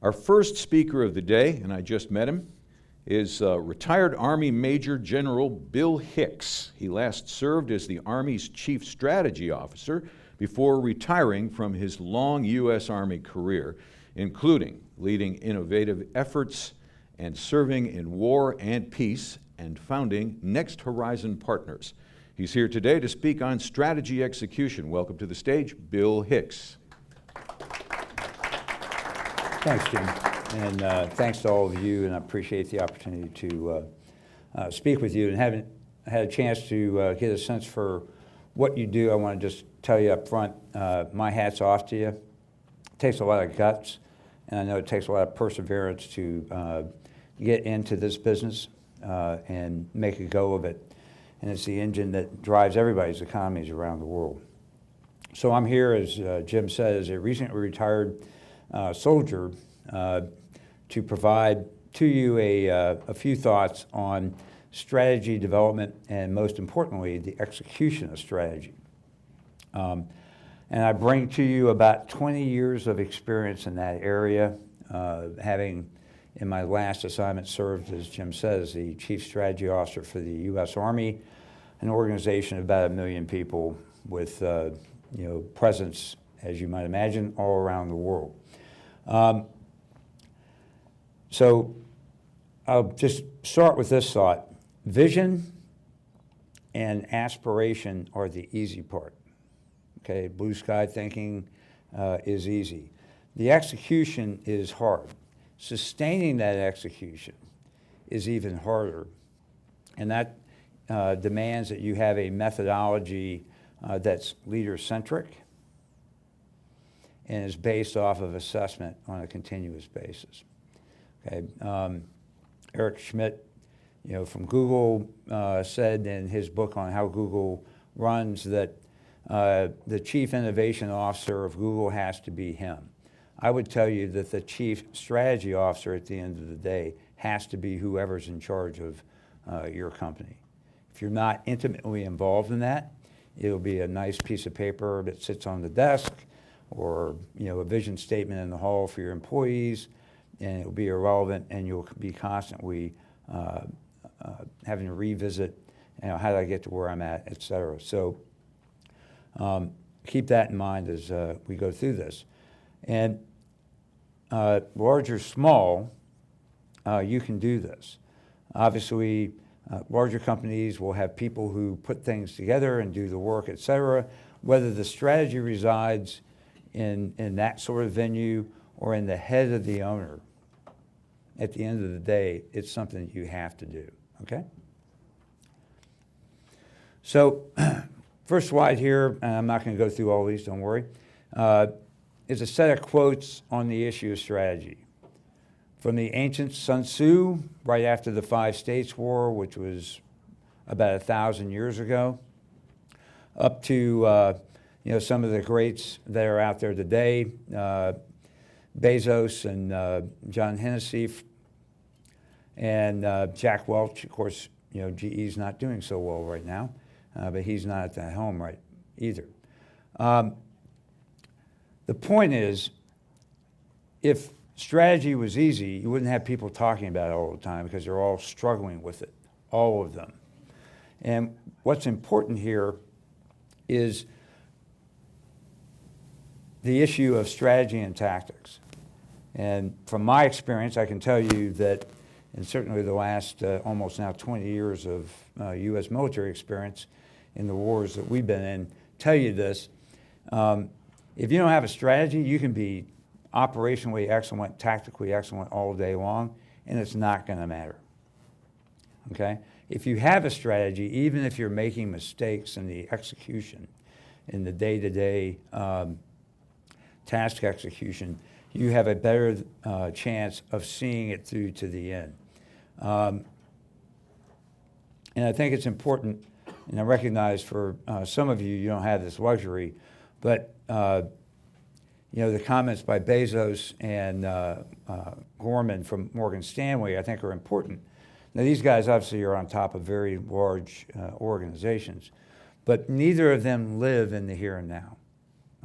Our first speaker of the day, and I just met him, is retired Army Major General Bill Hicks. He last served as the Army's Chief Strategy Officer before retiring from his long U.S. Army career, including leading innovative efforts and serving in war and peace and founding Next Horizon Partners. He's here today to speak on strategy execution. Welcome to the stage, Bill Hicks. Thanks, Jim, and thanks to all of you, and I appreciate the opportunity to speak with you. And having had a chance to get a sense for what you do, I want to just tell you up front, my hat's off to you. It takes a lot of guts, and I know it takes a lot of perseverance to get into this business and make a go of it. And it's the engine that drives everybody's economies around the world. So I'm here, as Jim said, as a recently retired soldier to provide to you a few thoughts on strategy development and, most importantly, the execution of strategy. And I bring to you about 20 years of experience in that area, having in my last assignment served, as Jim says, the Chief Strategy Officer for the U.S. Army, an organization of about 1 million people with presence, as you might imagine, all around the world. So I'll just start with this thought. Vision and aspiration are the easy part. Okay, blue sky thinking is easy. The execution is hard. Sustaining that execution is even harder, and that demands that you have a methodology that's leader-centric and is based off of assessment on a continuous basis. Okay, Eric Schmidt, from Google, said in his book on how Google runs that the Chief Innovation Officer of Google has to be him. I would tell you that the Chief Strategy Officer at the end of the day has to be whoever's in charge of your company. If you're not intimately involved in that, it'll be a nice piece of paper that sits on the desk, or a vision statement in the hall for your employees, and it'll be irrelevant, and you'll be constantly having to revisit, how did I get to where I'm at, et cetera. So keep that in mind as we go through this. And large or small, you can do this. Obviously, larger companies will have people who put things together and do the work, et cetera. Whether the strategy resides in that sort of venue or in the head of the owner, at the end of the day, it's something that you have to do, okay? So, first slide here, and I'm not going to go through all these, don't worry, is a set of quotes on the issue of strategy. From the ancient Sun Tzu, right after the Five States War, which was about 1,000 years ago, up to some of the greats that are out there today, Bezos and John Hennessy, and Jack Welch. Of course, GE's not doing so well right now, but he's not at the helm right either. The point is, if strategy was easy, you wouldn't have people talking about it all the time because they're all struggling with it, all of them. And what's important here is the issue of strategy and tactics. And from my experience, I can tell you that, and certainly the last almost now 20 years of U.S. military experience in the wars that we've been in, tell you this. If you don't have a strategy, you can be operationally excellent, tactically excellent all day long, and it's not going to matter. Okay? If you have a strategy, even if you're making mistakes in the execution, in the day-to-day task execution, you have a better chance of seeing it through to the end. And I think it's important, and I recognize for some of you, you don't have this luxury, but the comments by Bezos and Gorman from Morgan Stanley, I think, are important. Now, these guys obviously are on top of very large organizations, but neither of them live in the here and now,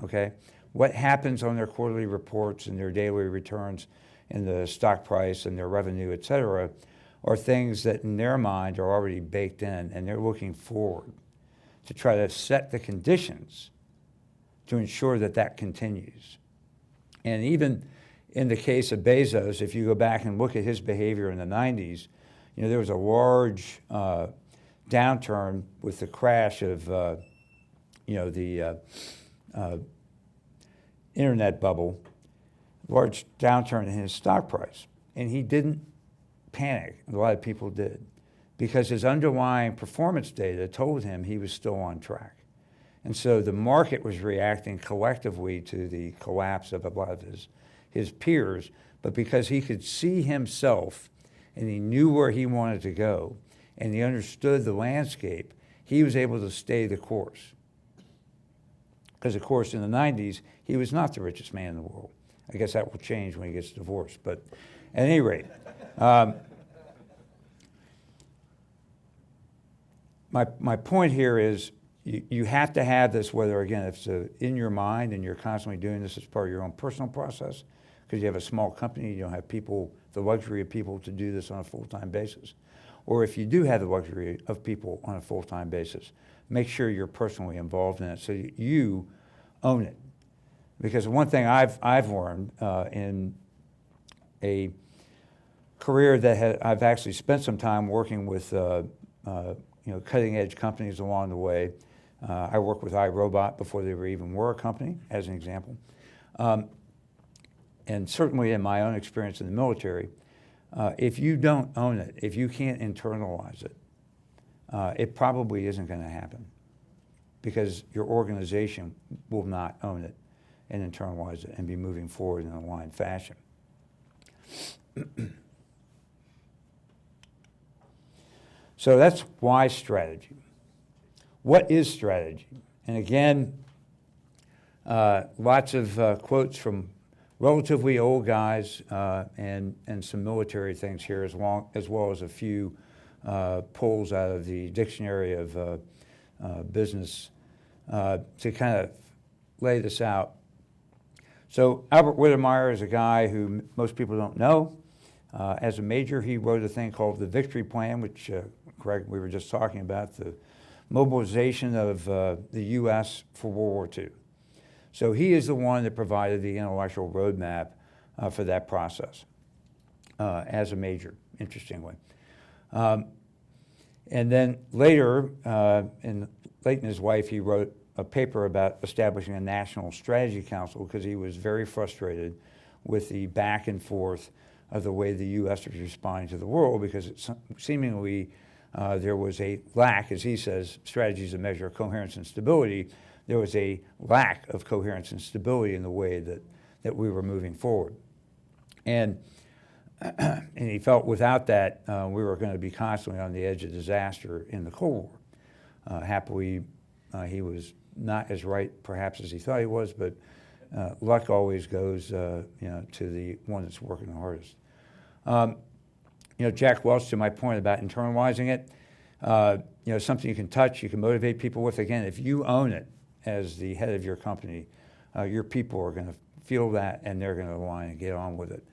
okay? What happens on their quarterly reports and their daily returns in the stock price and their revenue, et cetera, are things that in their mind are already baked in, and they're looking forward to try to set the conditions to ensure that that continues. And even in the case of Bezos, if you go back and look at his behavior in the 90s, there was a large downturn with the crash of the internet bubble, large downturn in his stock price. And he didn't panic. A lot of people did, because his underlying performance data told him he was still on track. And so the market was reacting collectively to the collapse of a lot of his peers, but because he could see himself and he knew where he wanted to go and he understood the landscape, he was able to stay the course. Because, of course, in the 90s, he was not the richest man in the world. I guess that will change when he gets divorced. But at any rate, my point here is you have to have this, whether, again, if it's in your mind and you're constantly doing this as part of your own personal process, because you have a small company, you don't have people, the luxury of people to do this on a full-time basis. Or if you do have the luxury of people on a full-time basis, make sure you're personally involved in it so you own it. Because one thing I've learned in a career that I've actually spent some time working with cutting-edge companies along the way. I worked with iRobot before they were a company, as an example. And certainly in my own experience in the military, if you don't own it, if you can't internalize it, it probably isn't going to happen, because your organization will not own it and internalize it and be moving forward in an aligned fashion. So that's why strategy. What is strategy? And again, lots of quotes from relatively old guys and some military things here, as well as a few pulls out of the dictionary of business to kind of lay this out. So Albert Wittemeyer is a guy who most people don't know. As a major, he wrote a thing called the Victory Plan, which, Greg, we were just talking about, the mobilization of the U.S. for World War II. So he is the one that provided the intellectual roadmap for that process as a major, interestingly. And then later, Leighton and his wife, he wrote a paper about establishing a National Strategy Council because he was very frustrated with the back and forth of the way the U.S. was responding to the world, because it seemingly there was a lack, as he says, strategy is a measure of coherence and stability. There was a lack of coherence and stability in the way that we were moving forward. And he felt without that, we were going to be constantly on the edge of disaster in the Cold War. Happily, he was not as right, perhaps, as he thought he was, but luck always goes, to the one that's working the hardest. Jack Welch, to my point about internalizing it, something you can touch, you can motivate people with. Again, if you own it as the head of your company, your people are going to feel that, and they're going to align and get on with it.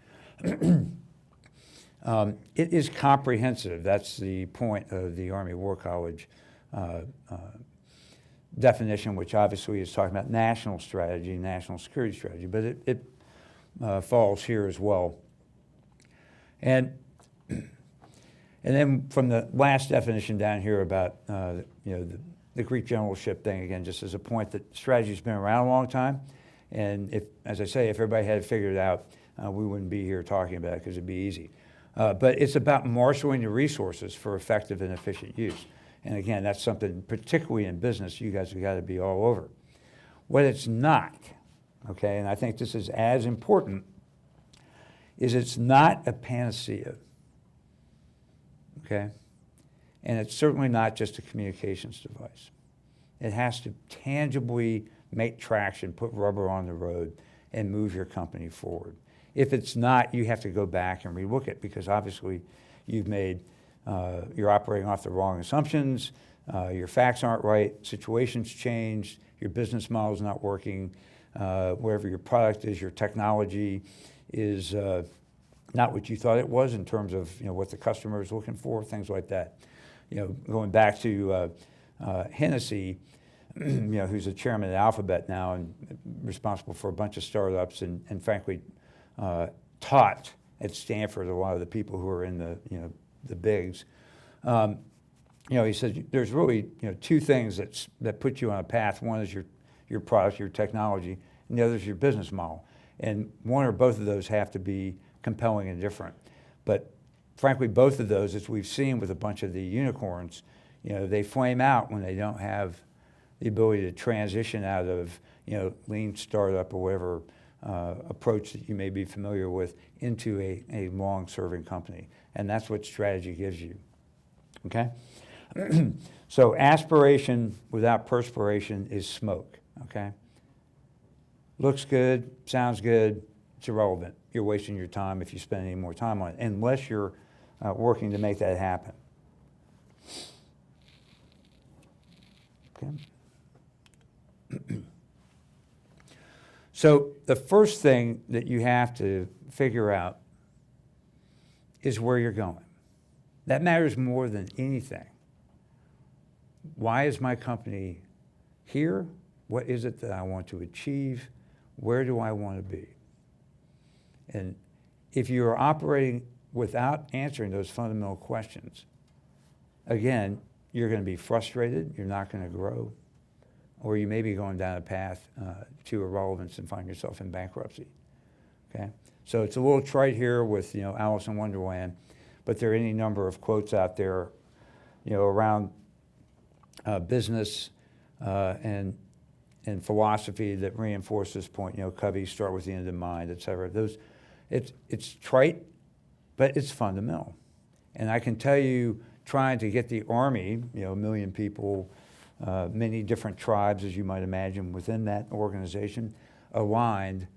It is comprehensive. That's the point of the Army War College definition, which obviously is talking about national strategy, national security strategy, but it falls here as well. And then from the last definition down here about the Greek generalship thing, again, just as a point that strategy's been around a long time, and if, as I say, if everybody had it figured out, we wouldn't be here talking about it because it'd be easy. But it's about marshaling the resources for effective and efficient use. And again, that's something, particularly in business, you guys have got to be all over. What it's not, okay, and I think this is as important, is it's not a panacea, okay? And it's certainly not just a communications device. It has to tangibly make traction, put rubber on the road, and move your company forward. If it's not, you have to go back and relook it, because obviously you've made, you're operating off the wrong assumptions, your facts aren't right, situations changed, your business model is not working, wherever your product is, your technology is not what you thought it was in terms of what the customer is looking for, things like that. Going back to Hennessy, who's the chairman at Alphabet now and responsible for a bunch of startups, and frankly taught at Stanford a lot of the people who are in the bigs. He said there's really two things that put you on a path. One is your product, your technology, and the other is your business model. And one or both of those have to be compelling and different. But frankly, both of those, as we've seen with a bunch of the unicorns, they flame out when they don't have the ability to transition out of lean startup or whatever approach that you may be familiar with into a long-serving company. And that's what strategy gives you. Okay? So aspiration without perspiration is smoke. Okay? Looks good, sounds good, it's irrelevant. You're wasting your time if you spend any more time on it, unless you're working to make that happen. Okay. So the first thing that you have to figure out is where you're going. That matters more than anything. Why is my company here? What is it that I want to achieve? Where do I want to be? And if you're operating without answering those fundamental questions, again, you're going to be frustrated, you're not going to grow, or you may be going down a path to irrelevance and find yourself in bankruptcy. Okay? So it's a little trite here with Alice in Wonderland, but there are any number of quotes out there around business and philosophy that reinforce this point. Covey, start with the end in mind, et cetera. It's trite, but it's fundamental. And I can tell you, trying to get the Army, 1 million people, many different tribes, as you might imagine, within that organization, aligned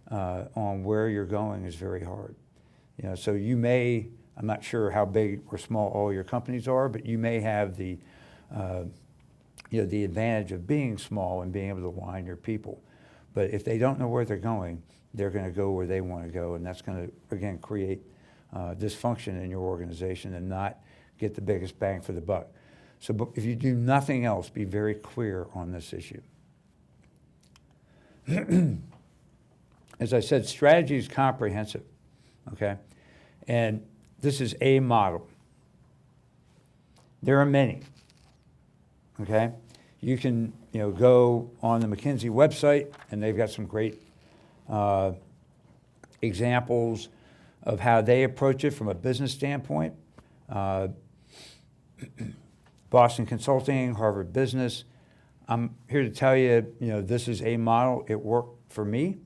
on where you're going is very hard. So you may, I'm not sure how big or small all your companies are, but you may have the advantage of being small and being able to align your people. But if they don't know where they're going, they're going to go where they want to go, and that's going to, again, create dysfunction in your organization and not get the biggest bang for the buck. So if you do nothing else, be very clear on this issue. As I said, strategy is comprehensive, okay? And this is a model. There are many, okay? You can go on the McKinsey website, and they've got some great examples of how they approach it from a business standpoint. Boston Consulting, Harvard Business. I'm here to tell you, this is a model. It worked for me.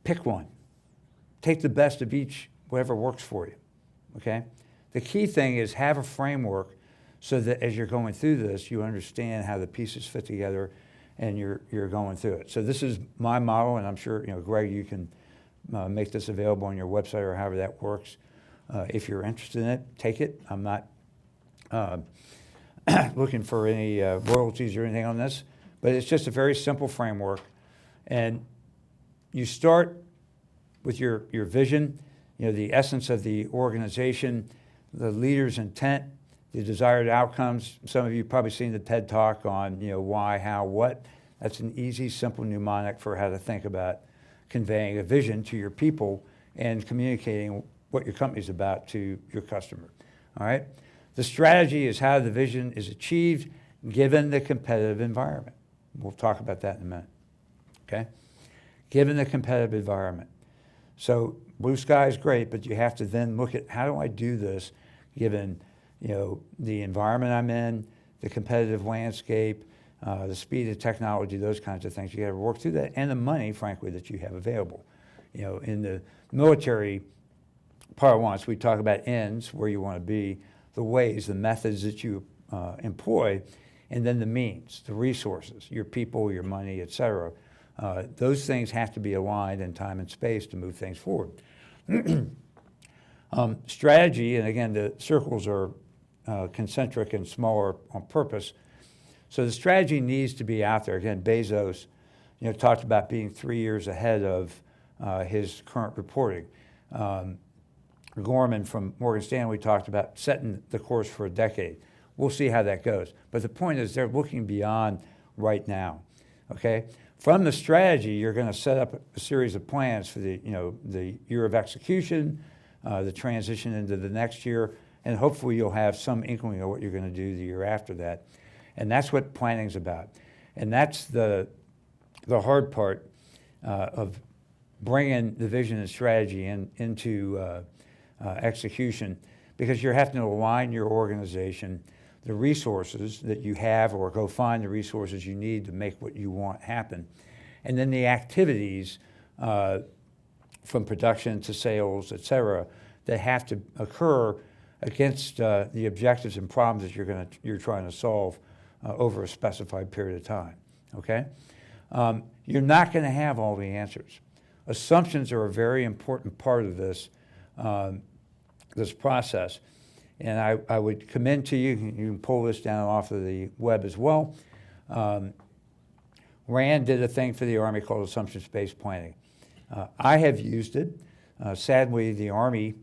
Pick one. Take the best of each, whatever works for you, okay? The key thing is have a framework so that as you're going through this, you understand how the pieces fit together and you're going through it. So this is my model, and I'm sure, Greg, you can make this available on your website or however that works. If you're interested in it, take it. I'm not looking for any royalties or anything on this, but it's just a very simple framework. And you start with your vision, the essence of the organization, the leader's intent, the desired outcomes. Some of you have probably seen the TED Talk on why, how, what. That's an easy, simple mnemonic for how to think about conveying a vision to your people and communicating what your company's about to your customer. All right? The strategy is how the vision is achieved given the competitive environment. We'll talk about that in a minute. Okay? Given the competitive environment. So blue sky is great, but you have to then look at how do I do this given the environment I'm in, the competitive landscape, the speed of technology, those kinds of things. You got to work through that, and the money, frankly, that you have available. In the military parlance, we talk about ends, where you want to be, the ways, the methods that you employ, and then the means, the resources, your people, your money, et cetera. Those things have to be aligned in time and space to move things forward. Strategy, and again, the circles are concentric and smaller on purpose. So the strategy needs to be out there. Again, Bezos, talked about being 3 years ahead of his current reporting. Gorman from Morgan Stanley talked about setting the course for a decade. We'll see how that goes. But the point is they're looking beyond right now, okay? From the strategy, you're going to set up a series of plans for the year of execution, the transition into the next year, and hopefully you'll have some inkling of what you're going to do the year after that. And that's what planning's about. And that's the hard part of bringing the vision and strategy into execution, because you have to align your organization, the resources that you have, or go find the resources you need to make what you want happen. And then the activities from production to sales, et cetera, that have to occur against the objectives and problems that you're trying to solve over a specified period of time, okay? You're not going to have all the answers. Assumptions are a very important part of this, this process. And I would commend to you, you can pull this down off of the web as well. Rand did a thing for the Army called assumptions-based planning. I have used it. Sadly, the Army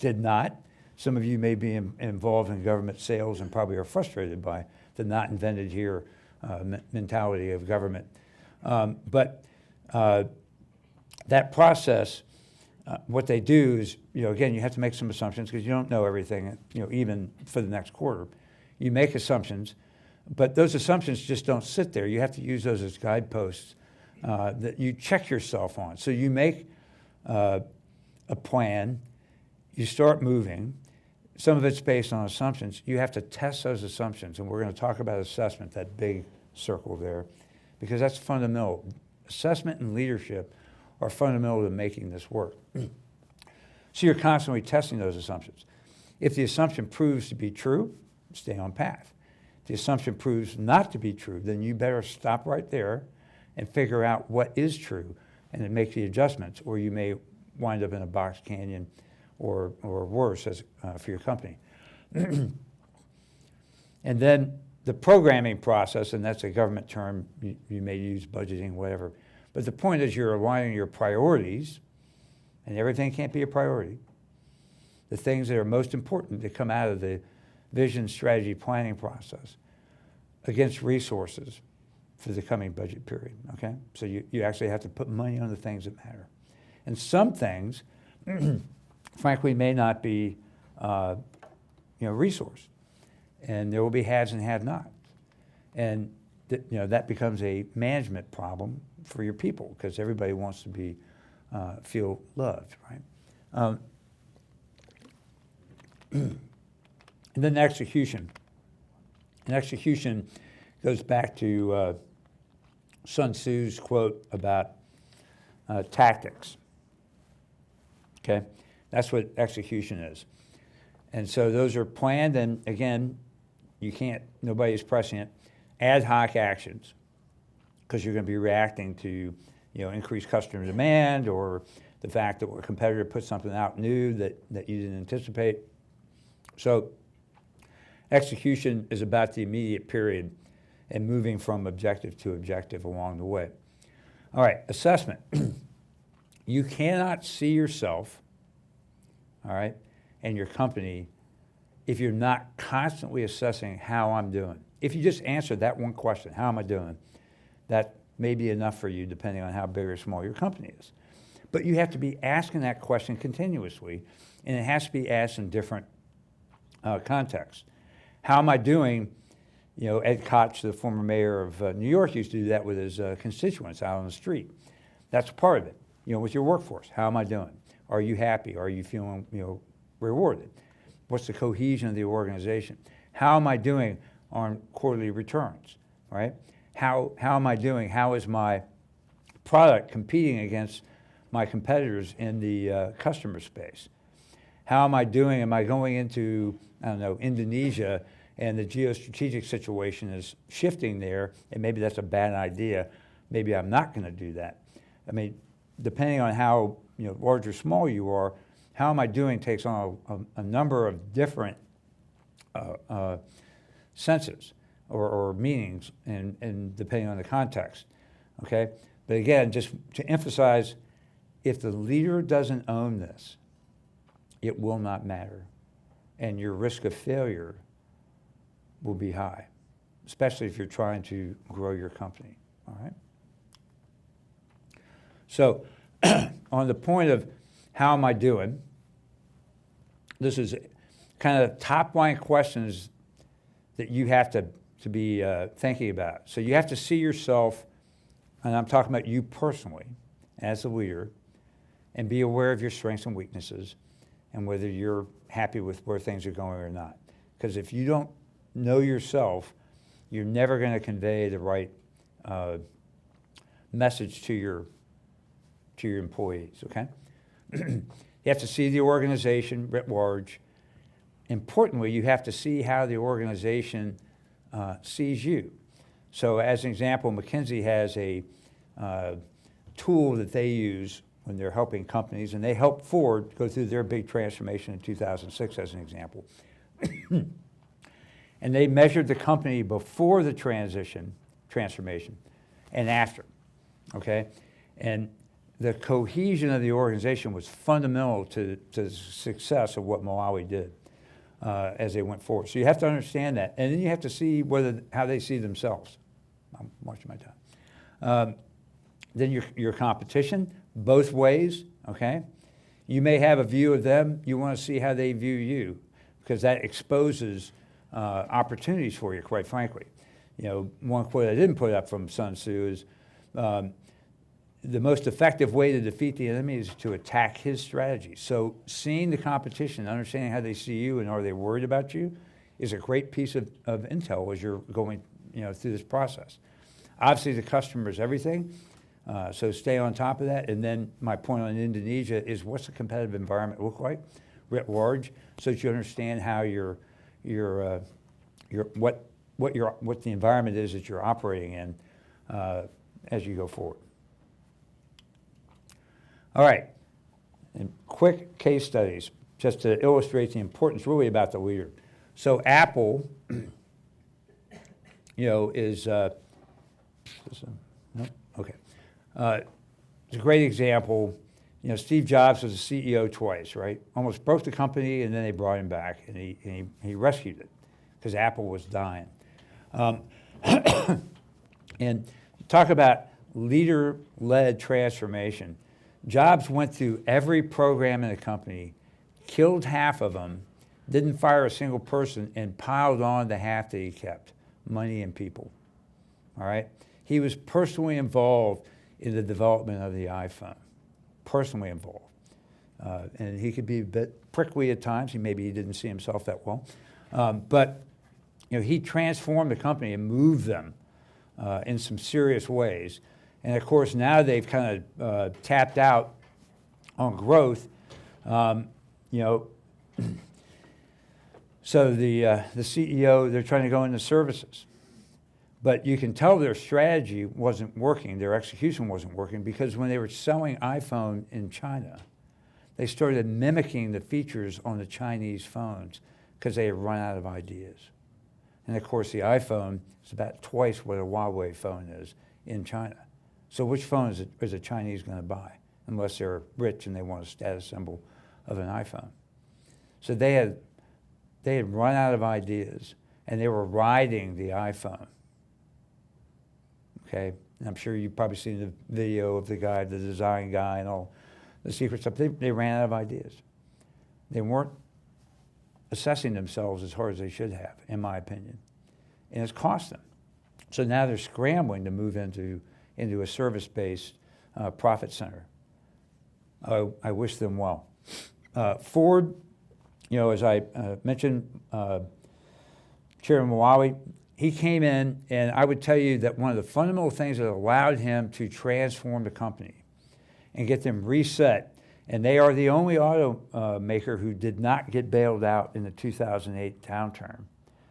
did not. Some of you may be involved in government sales and probably are frustrated by the not invented here mentality of government. But that process, what they do is, again, you have to make some assumptions because you don't know everything, even for the next quarter. You make assumptions, but those assumptions just don't sit there. You have to use those as guideposts that you check yourself on. So you make a plan, you start moving. Some of it's based on assumptions. You have to test those assumptions, and we're going to talk about assessment, that big circle there, because that's fundamental. Assessment and leadership are fundamental to making this work. So you're constantly testing those assumptions. If the assumption proves to be true, stay on path. If the assumption proves not to be true, then you better stop right there and figure out what is true and then make the adjustments, or you may wind up in a box canyon or worse for your company. And then the programming process, and that's a government term, you may use budgeting, whatever. But the point is you're aligning your priorities, and everything can't be a priority. The things that are most important that come out of the vision, strategy, planning process against resources for the coming budget period, okay? So you actually have to put money on the things that matter. And some things, frankly, may not be resourced. And there will be haves and have-nots. And that becomes a management problem for your people because everybody wants to feel loved, right? And then execution. And execution goes back to Sun Tzu's quote about tactics. Okay? That's what execution is. And so those are planned, and again, nobody's pressing it, ad hoc actions, because you're going to be reacting to increased customer demand or the fact that a competitor put something out new that you didn't anticipate. So execution is about the immediate period and moving from objective to objective along the way. All right, assessment. You cannot see yourself, all right, and your company if you're not constantly assessing how I'm doing. If you just answer that one question, how am I doing, that may be enough for you depending on how big or small your company is. But you have to be asking that question continuously, and it has to be asked in different contexts. How am I doing? Ed Koch, the former mayor of New York, used to do that with his constituents out on the street. That's part of it. With your workforce, how am I doing? Are you happy? Are you feeling, rewarded? What's the cohesion of the organization? How am I doing on quarterly returns, right? How am I doing? How is my product competing against my competitors in the customer space? How am I doing? Am I going into, Indonesia, and the geostrategic situation is shifting there, and maybe that's a bad idea. Maybe I'm not going to do that. I mean, depending on how large or small you are, how am I doing takes on a number of different senses or meanings, and depending on the context, okay? But again, just to emphasize, if the leader doesn't own this, it will not matter. And your risk of failure will be high, especially if you're trying to grow your company, all right? So on the point of how am I doing, this is kind of top line questions that you have to be thinking about. So you have to see yourself, and I'm talking about you personally as a leader, and be aware of your strengths and weaknesses and whether you're happy with where things are going or not. Because if you don't know yourself, you're never going to convey the right message to your employees, okay? You have to see the organization writ large. Importantly, you have to see how the organization sees you. So as an example, McKinsey has a tool that they use when they're helping companies, and they helped Ford go through their big transformation in 2006 as an example. And they measured the company before the transformation and after, okay? And the cohesion of the organization was fundamental to the success of what Malawi did as they went forward. So you have to understand that. And then you have to see how they see themselves. I'm watching my time. Then your competition, both ways, okay? You may have a view of them. You want to see how they view you, because that exposes opportunities for you, quite frankly. You know, one quote I didn't put up from Sun Tzu is, the most effective way to defeat the enemy is to attack his strategy. So seeing the competition, understanding how they see you and are they worried about you, is a great piece of intel as you're going, through this process. Obviously, the customer is everything, so stay on top of that. And then my point on Indonesia is, what's the competitive environment look like writ large, so that you understand how what the environment is that you're operating in as you go forward. All right, and quick case studies, just to illustrate the importance really about the leader. So Apple, is, nope, okay. It's a great example. Steve Jobs was a CEO twice, right? Almost broke the company, and then they brought him back, and he rescued it because Apple was dying. And talk about leader-led transformation. Jobs went through every program in the company, killed half of them, didn't fire a single person, and piled on the half that he kept, money and people, all right? He was personally involved in the development of the iPhone, personally involved. And he could be a bit prickly at times. Maybe he didn't see himself that well. But he transformed the company and moved them in some serious ways. And of course, now they've kind of tapped out on growth. So the CEO, they're trying to go into services. But you can tell their strategy wasn't working, their execution wasn't working, because when they were selling iPhone in China, they started mimicking the features on the Chinese phones because they had run out of ideas. And of course, the iPhone is about twice what a Huawei phone is in China. So which phone is a Chinese going to buy, unless they're rich and they want a status symbol of an iPhone? So they had run out of ideas, and they were riding the iPhone. Okay, and I'm sure you've probably seen the video of the guy, the design guy, and all the secret stuff. They ran out of ideas. They weren't assessing themselves as hard as they should have, in my opinion, and it's cost them. So now they're scrambling to move into a service-based profit center. I wish them well. Ford, as I mentioned, Chairman Malawi, he came in, and I would tell you that one of the fundamental things that allowed him to transform the company and get them reset, and they are the only automaker who did not get bailed out in the 2008 downturn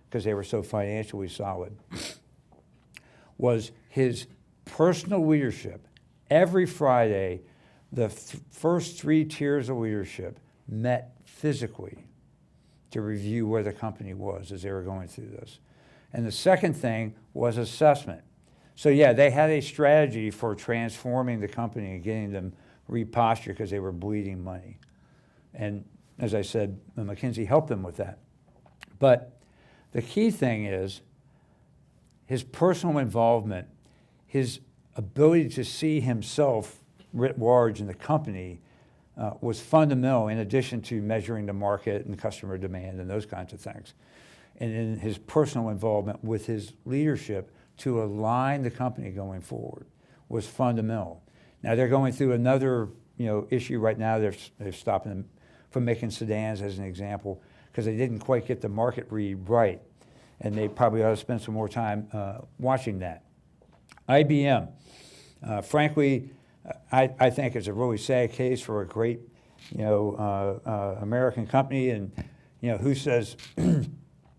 because they were so financially solid, was his personal leadership. Every Friday, the first 3 tiers of leadership met physically to review where the company was as they were going through this. And the second thing was assessment. So yeah, they had a strategy for transforming the company and getting them reposture because they were bleeding money. And as I said, McKinsey helped them with that. But the key thing is his personal involvement, his ability to see himself writ large in the company was fundamental, in addition to measuring the market and customer demand and those kinds of things. And in his personal involvement with his leadership to align the company going forward was fundamental. Now they're going through another issue right now. They're stopping them from making sedans, as an example, because they didn't quite get the market read right. And they probably ought to spend some more time watching that. IBM, frankly, I think it's a really sad case for a great, American company. And, who says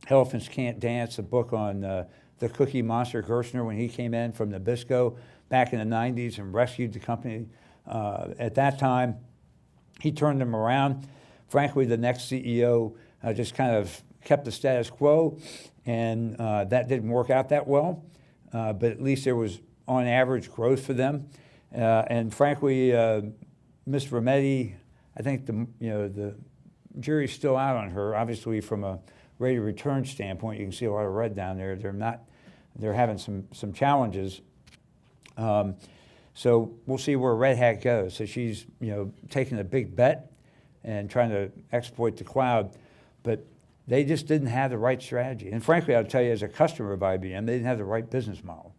elephants can't dance? A book on the Cookie Monster Gerstner when he came in from Nabisco back in the 90s and rescued the company. At that time, he turned them around. Frankly, the next CEO just kind of kept the status quo, and that didn't work out that well. But at least there was, on average, growth for them. And frankly, Ms. Rometty, I think the jury's still out on her. Obviously, from a rate of return standpoint, you can see a lot of red down there. They're having some challenges. So we'll see where Red Hat goes. So she's taking a big bet and trying to exploit the cloud, but they just didn't have the right strategy. And frankly, I'll tell you, as a customer of IBM, they didn't have the right business model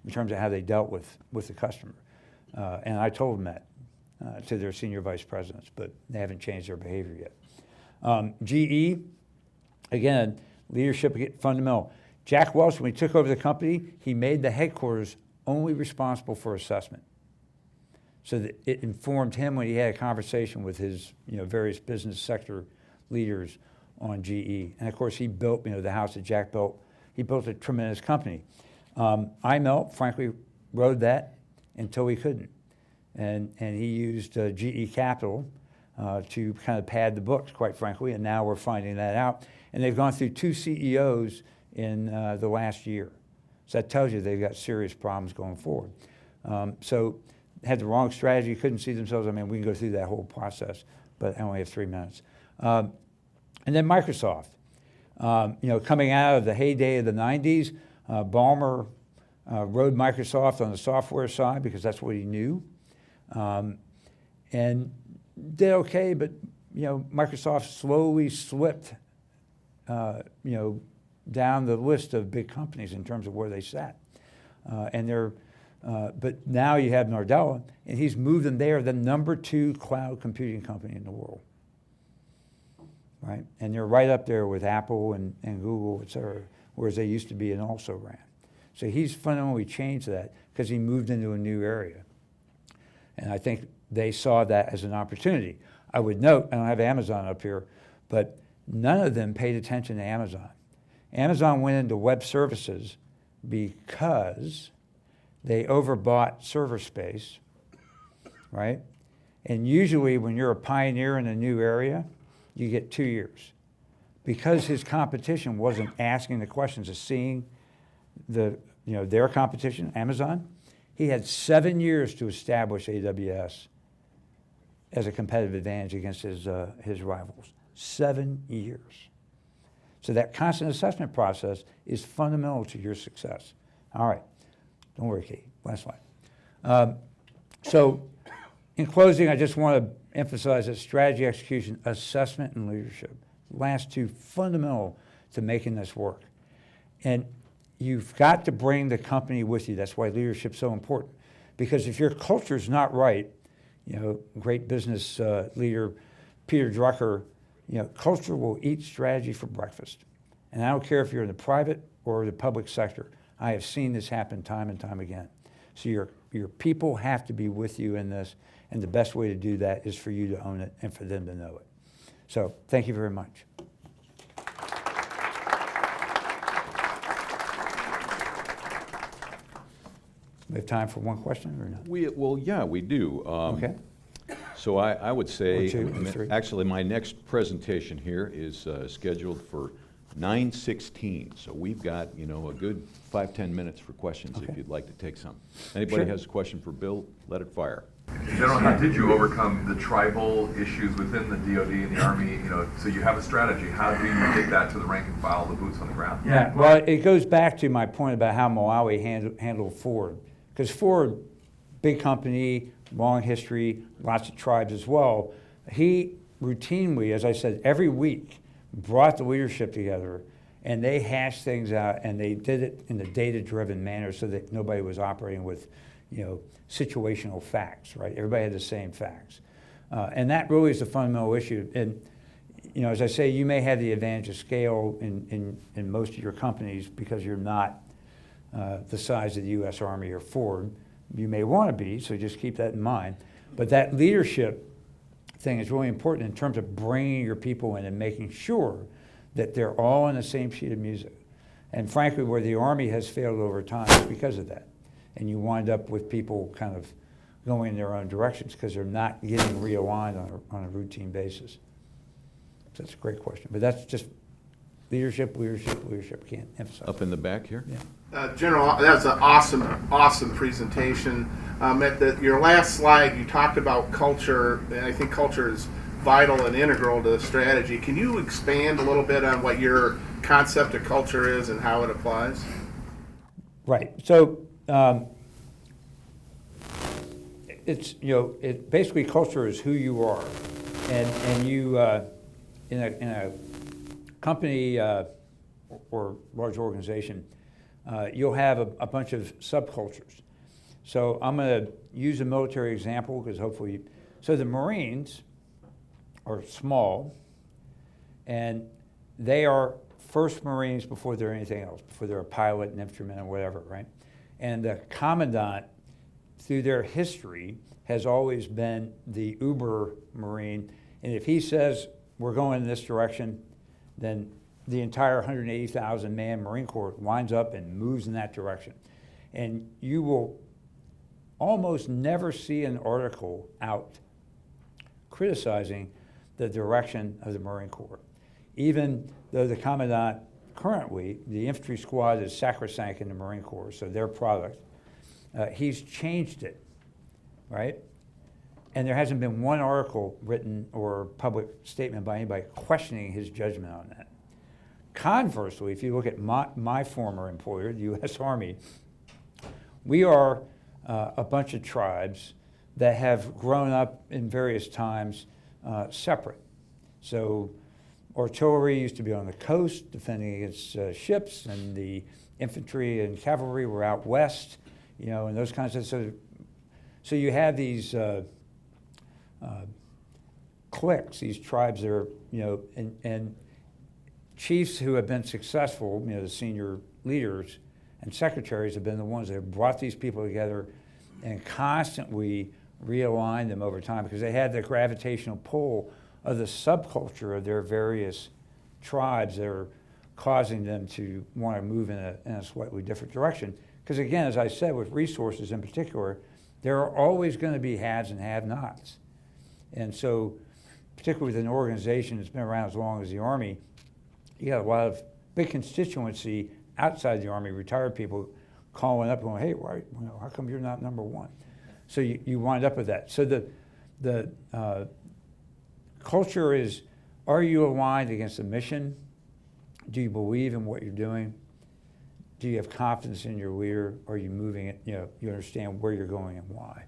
in terms of how they dealt with the customer. And I told them that to their senior vice presidents, but they haven't changed their behavior yet. GE, again, leadership fundamental. Jack Welch, when he took over the company, he made the headquarters only responsible for assessment, so that it informed him when he had a conversation with his various business sector leaders on GE. And of course, he built the house that Jack built. He built a tremendous company. IMEL, frankly, rode that until he couldn't, and he used GE Capital to kind of pad the books, quite frankly. And now we're finding that out. And they've gone through 2 CEOs in the last year. So that tells you they've got serious problems going forward. So had the wrong strategy, couldn't see themselves. I mean, we can go through that whole process, but I only have 3 minutes. And then Microsoft. Coming out of the heyday of the 90s, Ballmer rode Microsoft on the software side because that's what he knew. And did okay, but Microsoft slowly slipped down the list of big companies in terms of where they sat. But now you have Nadella, and he's moved them. They are the #2 cloud computing company in the world, right? And they're right up there with Apple and Google, et cetera, whereas they used to be an also-ran. So he's fundamentally changed that because he moved into a new area. And I think they saw that as an opportunity. I would note, I don't have Amazon up here, but none of them paid attention to Amazon. Amazon went into web services because they overbought server space, right? And usually when you're a pioneer in a new area, you get 2 years. Because his competition wasn't asking the questions of seeing their competition, Amazon, he had 7 years to establish AWS as a competitive advantage against his rivals. 7 years. So that constant assessment process is fundamental to your success. All right, don't worry, Kate, last slide. So in closing, I just want to emphasize that strategy, execution, assessment, and leadership, last 2 fundamental to making this work. And you've got to bring the company with you. That's why leadership's so important. Because if your culture's not right, great business leader Peter Drucker, culture will eat strategy for breakfast. And I don't care if you're in the private or the public sector. I have seen this happen time and time again. So your people have to be with you in this, and the best way to do that is for you to own it and for them to know it. So thank you very much. We have time for one question or not? We do. Okay. So I would say, Or 2 or 3. actually, my next presentation here is scheduled for 9:16. So we've got, a good 5-10 minutes for questions if Okay. you'd like to take some. Anybody Sure. has a question for Bill, let it fire. General, how did you overcome the tribal issues within the DoD and the Army? You know, so you have a strategy. How do you take that to the rank and file, the boots on the ground? Yeah, well, it goes back to my point about how Malawi handled Ford. Because Ford, big company, long history, lots of tribes as well. He routinely, as I said, every week brought the leadership together and they hashed things out and they did it in a data-driven manner so that nobody was operating with, situational facts, right? Everybody had the same facts. And that really is the fundamental issue. And, as I say, you may have the advantage of scale in most of your companies because you're not the size of the U.S. Army or Ford. You may want to be, so just keep that in mind. But that leadership thing is really important in terms of bringing your people in and making sure that they're all on the same sheet of music. And frankly, where the Army has failed over time is because of that. And you wind up with people kind of going in their own directions because they're not getting realigned on a routine basis. So that's a great question. But that's just leadership. Can't emphasize. Up in the back here? Yeah. General, that was an awesome presentation. At your last slide, you talked about culture, and I think culture is vital and integral to the strategy. Can you expand a little bit on what your concept of culture is and how it applies? Right. So it's basically culture is who you are, and you in a company or large organization, you'll have a bunch of subcultures. So I'm going to use a military example because hopefully, so the Marines are small, and they are first Marines before they're anything else, before they're a pilot, an infantryman, or whatever, right? And the commandant, through their history, has always been the uber Marine. And if he says, we're going in this direction, then the entire 180,000 man Marine Corps winds up and moves in that direction. And you will almost never see an article out criticizing the direction of the Marine Corps. Even though the commandant currently, the infantry squad is sacrosanct in the Marine Corps, so their product, he's changed it, right? And there hasn't been one article written or public statement by anybody questioning his judgment on that. Conversely, if you look at my former employer, the U.S. Army, we are a bunch of tribes that have grown up in various times separate. So artillery used to be on the coast defending against ships, and the infantry and cavalry were out west, and those kinds of things. So you have these cliques, these tribes that are, and chiefs who have been successful, the senior leaders and secretaries have been the ones that have brought these people together and constantly realigned them over time because they had the gravitational pull of the subculture of their various tribes that are causing them to want to move in a slightly different direction. Because again, as I said, with resources in particular, there are always going to be haves and have-nots. And so, particularly with an organization that's been around as long as the Army, you got a lot of big constituency outside the Army, retired people calling up going, hey, why, how come you're not number one? So you wind up with that. So the culture is, are you aligned against the mission? Do you believe in what you're doing? Do you have confidence in your leader? Are you moving it? You understand where you're going and why.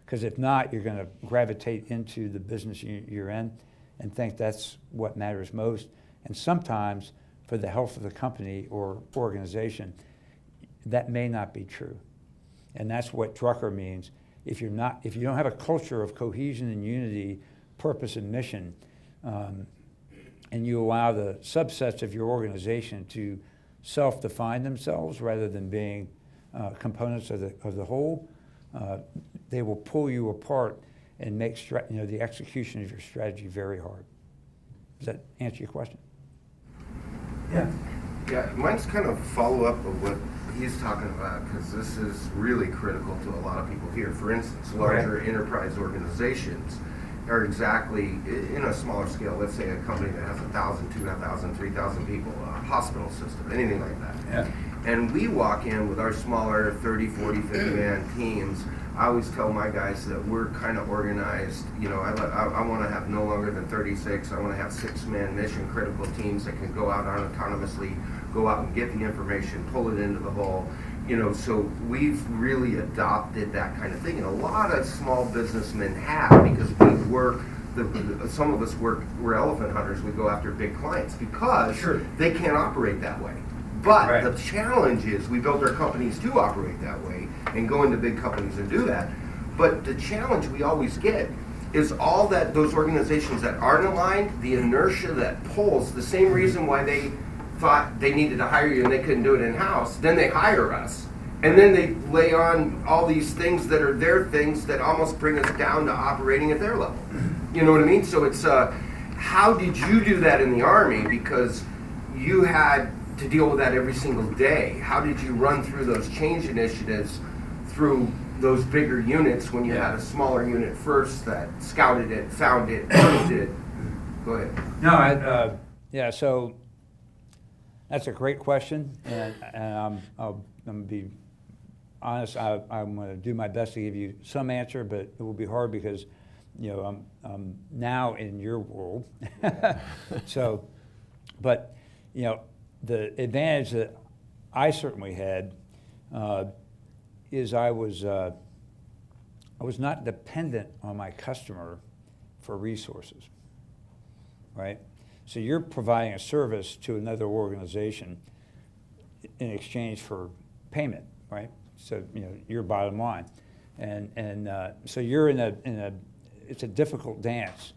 Because if not, you're going to gravitate into the business you're in and think that's what matters most. And sometimes, for the health of the company or organization, that may not be true. And that's what Drucker means. If you don't have a culture of cohesion and unity, purpose and mission, and you allow the subsets of your organization to self-define themselves rather than being components of the whole, they will pull you apart and make the execution of your strategy very hard. Does that answer your question? Yeah. Yeah, mine's kind of follow-up of what he's talking about, because this is really critical to a lot of people here. For instance, larger enterprise organizations are exactly, in a smaller scale, let's say a company that has 1,000, 2,000, 3,000 people, a hospital system, anything like that. Yeah. And we walk in with our smaller 30, 40, 50 man teams. I always tell my guys that we're kind of organized. You know, I want to have no longer than 36. I want to have 6-man mission critical teams that can go out autonomously, go out and get the information, pull it into the hole. You know, so we've really adopted that kind of thing. And a lot of small businessmen have, because we work, some of us we're elephant hunters. We go after big clients because they can't operate that way. But the challenge is we build our companies to operate that way and go into big companies and do that. But the challenge we always get is all that those organizations that aren't aligned, the inertia that pulls, the same reason why they thought they needed to hire you and they couldn't do it in-house, then they hire us. And then they lay on all these things that are their things that almost bring us down to operating at their level. You know what I mean? So it's, how did you do that in the Army? Because you had to deal with that every single day. How did you run through those change initiatives through those bigger units when you had a smaller unit first that scouted it, found it, proved it? Go ahead. No, yeah, so that's a great question, and I'm going to be honest. I'm going to do my best to give you some answer, but it will be hard because, you know, I'm now in your world. So, but, you know, the advantage that I certainly had is I was not dependent on my customer for resources, right? So you're providing a service to another organization in exchange for payment, right? So, you know, your bottom line, and so you're in a it's a difficult dance.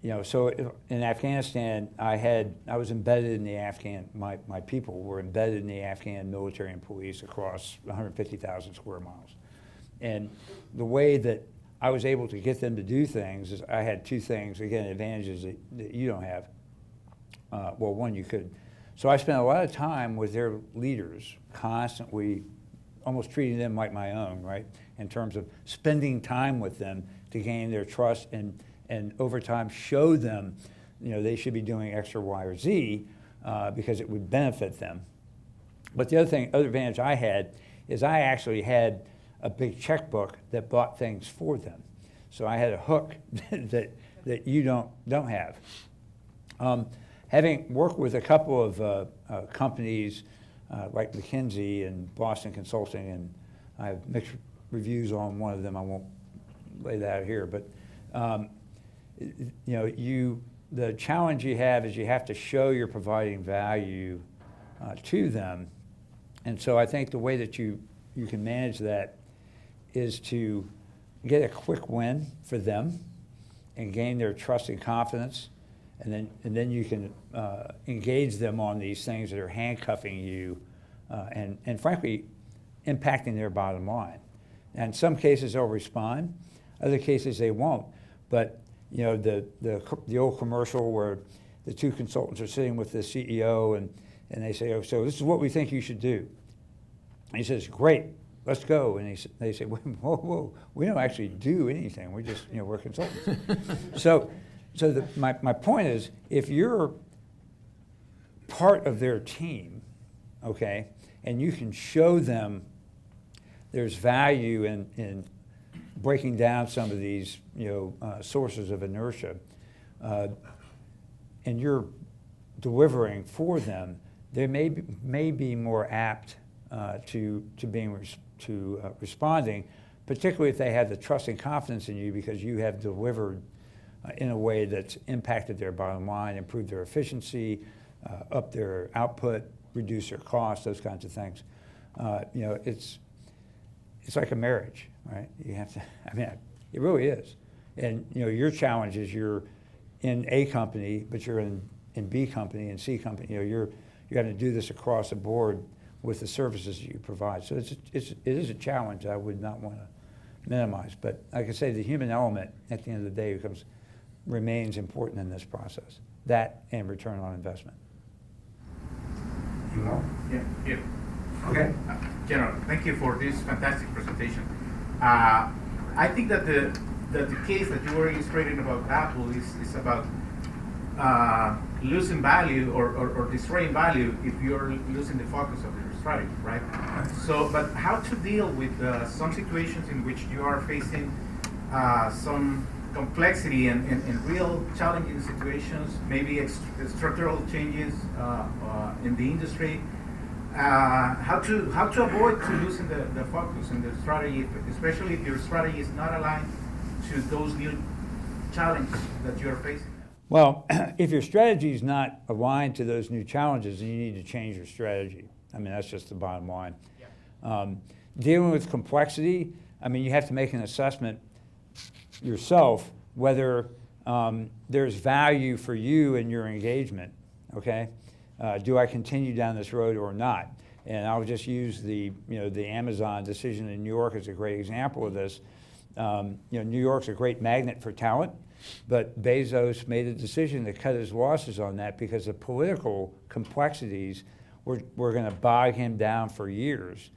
You know, so in Afghanistan, I was embedded in the Afghan, my people were embedded in the Afghan military and police across 150,000 square miles. And the way that I was able to get them to do things is I had two things, again, advantages that you don't have. Well, one, you could. So I spent a lot of time with their leaders, constantly, almost treating them like my own, right? In terms of spending time with them to gain their trust and over time show them, you know, they should be doing X or Y or Z because it would benefit them. But the other advantage I had is I actually had a big checkbook that bought things for them. So I had a hook that you don't have. Having worked with a couple of companies like McKinsey and Boston Consulting, and I have mixed reviews on one of them. I won't lay that out here, but you know, the challenge you have is you have to show you're providing value to them, and so I think the way that you can manage that is to get a quick win for them and gain their trust and confidence, and then you can engage them on these things that are handcuffing you and frankly impacting their bottom line. And in some cases they'll respond, other cases they won't. But you know, the old commercial where the two consultants are sitting with the CEO and they say, oh, so this is what we think you should do. And he says, great, let's go. And they say, whoa, we don't actually do anything. We just, you know, we're consultants. So my point is, if you're part of their team, okay, and you can show them there's value in breaking down some of these, you know, sources of inertia, and you're delivering for them, they may be more apt to responding, particularly if they have the trust and confidence in you because you have delivered in a way that's impacted their bottom line, improved their efficiency, up their output, reduce their costs, those kinds of things. You know, it's like a marriage, right? You have to, I mean, it really is. And, you know, your challenge is you're in A company, but you're in B company and C company. You know, you're going to do this across the board with the services that you provide. So it is a challenge I would not want to minimize. But like I say, the human element at the end of the day remains important in this process. That and return on investment. You know? Yeah. Okay. General, thank you for this fantastic presentation. I think that the case that you were illustrating about Apple is about losing value or destroying value if you're losing the focus of your strategy, right? So, but how to deal with some situations in which you are facing some complexity and real challenging situations, maybe structural changes in the industry. How to avoid to losing the focus and the strategy, especially if your strategy is not aligned to those new challenges that you're facing. Well, if your strategy is not aligned to those new challenges, then you need to change your strategy. I mean, that's just the bottom line. Yeah. Dealing with complexity, I mean, you have to make an assessment yourself whether there's value for you in your engagement, okay? Do I continue down this road or not? And I'll just use the Amazon decision in New York as a great example of this. New York's a great magnet for talent, but Bezos made a decision to cut his losses on that because the political complexities were going to bog him down for years.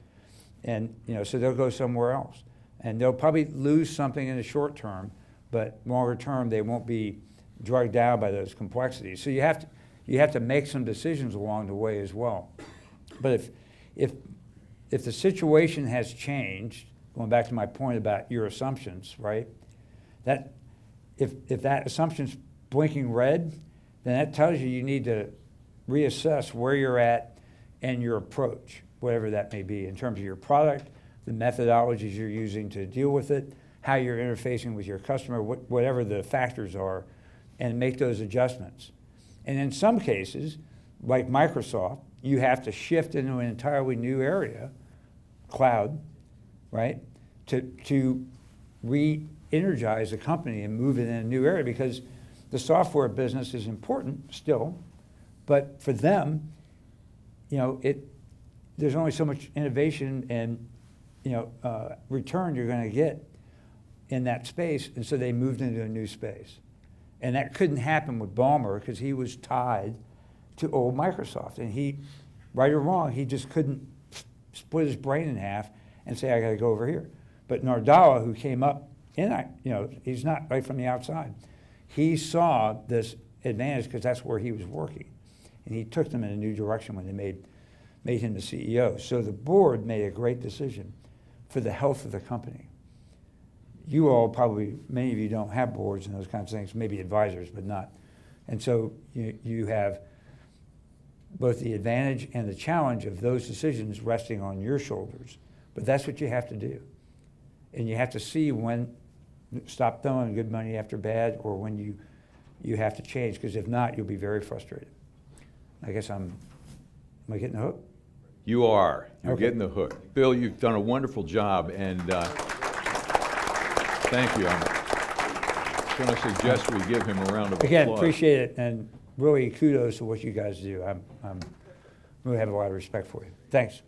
And so they'll go somewhere else. And they'll probably lose something in the short term, but longer term they won't be drugged down by those complexities. So you have to make some decisions along the way as well. But if the situation has changed, going back to my point about your assumptions, right? That if that assumption's blinking red, then that tells you need to reassess where you're at and your approach, whatever that may be, in terms of your product, the methodologies you're using to deal with it, how you're interfacing with your customer, whatever the factors are, and make those adjustments. And in some cases, like Microsoft, you have to shift into an entirely new area, cloud, right, to re-energize the company and move it in a new area, because the software business is important still, but for them, there's only so much innovation and return you're going to get in that space, and so they moved into a new space. And that couldn't happen with Ballmer because he was tied to old Microsoft, and he, right or wrong, he just couldn't split his brain in half and say, I got to go over here. But Nardala, who came up he's not right from the outside. He saw this advantage because that's where he was working, and he took them in a new direction when they made him the CEO. So the board made a great decision for the health of the company. You all probably, many of you don't have boards and those kinds of things, maybe advisors, but not. And so you have both the advantage and the challenge of those decisions resting on your shoulders. But that's what you have to do. And you have to see when, stop throwing good money after bad, or when you have to change, because if not, you'll be very frustrated. I guess am I getting the hook? You are. You're Okay. getting the hook. Bill, you've done a wonderful job, and thank you. I'm going to suggest we give him a round of applause. Again, appreciate it, and really kudos to what you guys do. I'm really have a lot of respect for you. Thanks.